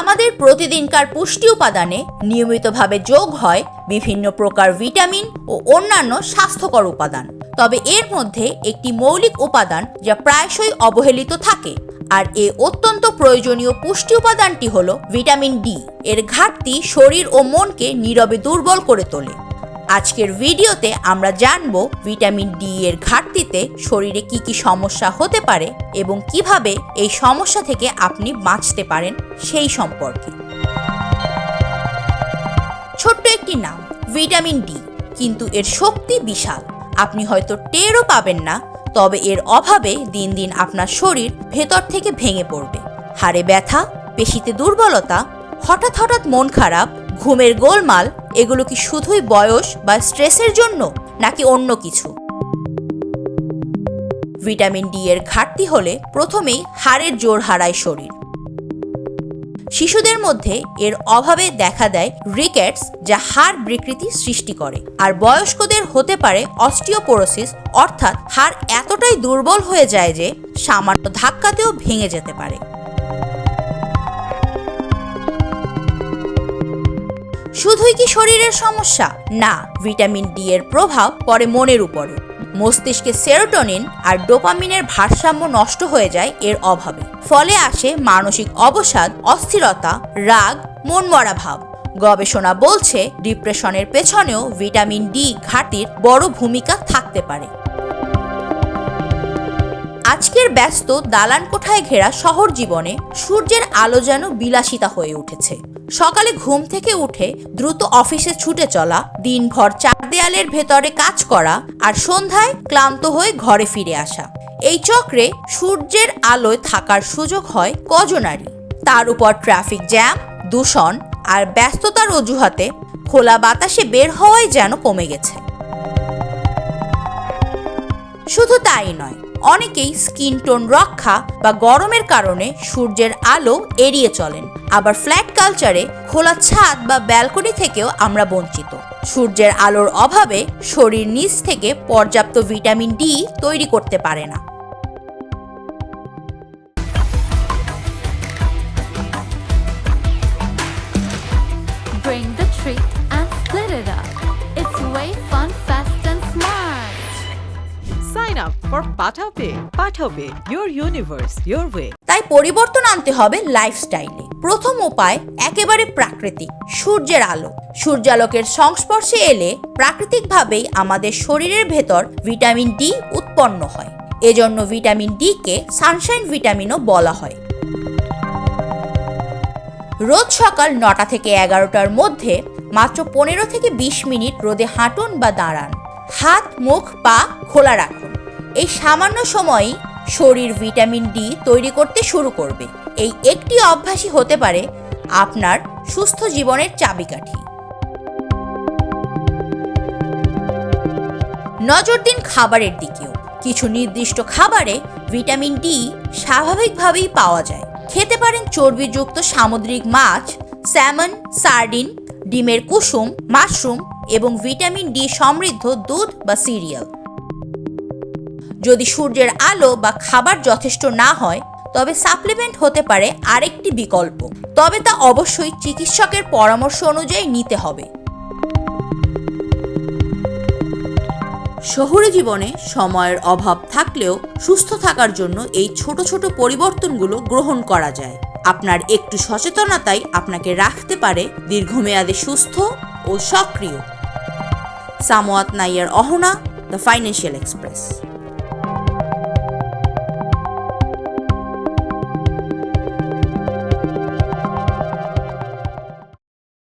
আমাদের প্রতিদিনকার পুষ্টি উপাদানে নিয়মিতভাবে যোগ হয় বিভিন্ন প্রকার ভিটামিন ও অন্যান্য স্বাস্থ্যকর উপাদান। তবে এর মধ্যে একটি মৌলিক উপাদান যা প্রায়শই অবহেলিত থাকে, আর এই অত্যন্ত প্রয়োজনীয় পুষ্টি উপাদানটি হলো ভিটামিন ডি। এর ঘাটতি শরীর ও মনকে নীরবে দুর্বল করে তোলে। আজকের ভিডিওতে আমরা জানব ভিটামিন ডি এর ঘাটতিতে শরীরে কি কি সমস্যা হতে পারে এবং কিভাবে এই সমস্যা থেকে আপনি বাঁচতে পারেন সেই সম্পর্কে। ছোট্ট একটি নাম ভিটামিন ডি, কিন্তু এর শক্তি বিশাল। আপনি হয়তো টেরও পাবেন না, তবে এর অভাবে দিন দিন আপনার শরীর ভেতর থেকে ভেঙে পড়বে। হাড়ে ব্যথা, পেশিতে দুর্বলতা, হঠাৎ হঠাৎ মন খারাপ, ঘুমের গোলমাল, এগুলো কি শুধুই বয়স বা স্ট্রেসের জন্য, নাকি অন্য কিছু? ভিটামিন ডি এর ঘাটতি হলে প্রথমেই হাড়ের জোর হারায় শরীর। শিশুদের মধ্যে এর অভাবে দেখা দেয় রিকেটস, যা হাড় বিকৃতি সৃষ্টি করে, আর বয়স্কদের হতে পারে অস্টিওপোরোসিস, অর্থাৎ হাড় এতটাই দুর্বল হয়ে যায় যে সামান্য ধাক্কাতেও ভেঙে যেতে পারে। শুধুই কি শরীরের সমস্যা? না, ভিটামিন ডি এর প্রভাব পড়ে মনের উপরে। মস্তিষ্কে সেরোটোনিন আর ডোপামিনের ভারসাম্য নষ্ট হয়ে যায় এর অভাবে। ফলে আসে মানসিক অবসাদ, অস্থিরতা, রাগ, মনমরা ভাব। গবেষণা বলছে ডিপ্রেশনের পেছনেও ভিটামিন ডি ঘাটতির বড় ভূমিকা থাকতে পারে। আজকের ব্যস্ত দালান কোঠায় ঘেরা শহর জীবনে সূর্যের আলো যেন বিলাসিতা হয়ে উঠেছে। সকালে ঘুম থেকে উঠে দ্রুত অফিসে ছুটে চলা, দিনভর চার দেয়ালের ভেতরে কাজ করা, আর সন্ধ্যায় ক্লান্ত হয়ে ঘরে ফিরে আসা, এই চক্রে সূর্যের আলোয় থাকার সুযোগ হয় কজনারই। তার উপর ট্রাফিক জ্যাম, দূষণ আর ব্যস্ততার অজুহাতে খোলা বাতাসে বের হওয়াই যেন কমে গেছে। শুধু তাই নয়, অনেকেই স্কিন টোন রক্ষা বা গরমের কারণে সূর্যের আলো এড়িয়ে চলেন। আবার ফ্ল্যাট কালচারে খোলা ছাদ বা ব্যালকনি থেকেও আমরা বঞ্চিত। সূর্যের আলোর অভাবে শরীর নিজ থেকে পর্যাপ্ত ভিটামিন ডি তৈরি করতে পারে না। Bring the treat and split it up. It's way fun, fast and smart. Sign up for PathaPay. PathaPay, your universe, your way. তাই পরিবর্তন আনতে হবে লাইফস্টাইলে। প্রথম উপায় একেবারে প্রাকৃতিক, সূর্যের আলো। সূর্যালোকের সংস্পর্শে এলে প্রাকৃতিকভাবেই আমাদের শরীরের ভেতর ভিটামিন ডি উৎপন্ন হয়। এজন্য ভিটামিন ডি কে সানশাইন ভিটামিনও বলা হয়। রোজ সকাল 9টা থেকে 11টার মধ্যে মাত্র 15 থেকে 20 মিনিট রোদে হাঁটুন বা দাঁড়ান। হাত, মুখ, পা খোলা রাখুন। এই সামান্য সময়ই শরীর ভিটামিন ডি তৈরি করতে শুরু করবে। এই একটি অভ্যাসই হতে পারে আপনার সুস্থ জীবনের চাবিকাঠি। নজর দিন খাবারের দিকেও। কিছু নির্দিষ্ট খাবারে ভিটামিন ডি স্বাভাবিকভাবেই পাওয়া যায়। খেতে পারেন চর্বিযুক্ত সামুদ্রিক মাছ, স্যামন, সার্ডিন, ডিমের কুসুম, মাশরুম এবং ভিটামিন ডি সমৃদ্ধ দুধ বা সিরিয়াল। যদি সূর্যের আলো বা খাবার যথেষ্ট না হয়, তবে সাপ্লিমেন্ট হতে পারে আরেকটি বিকল্প, তবে তা অবশ্যই চিকিৎসকের পরামর্শ অনুযায়ী নিতে হবে। শহুরে জীবনে সময়ের অভাব থাকলেও সুস্থ থাকার জন্য এই ছোট ছোট পরিবর্তনগুলো গ্রহণ করা যায়। আপনার একটু সচেতনতাই আপনাকে রাখতে পারে দীর্ঘমেয়াদে সুস্থ ও সক্রিয়। Samowat Nayar Ahona, the Financial express.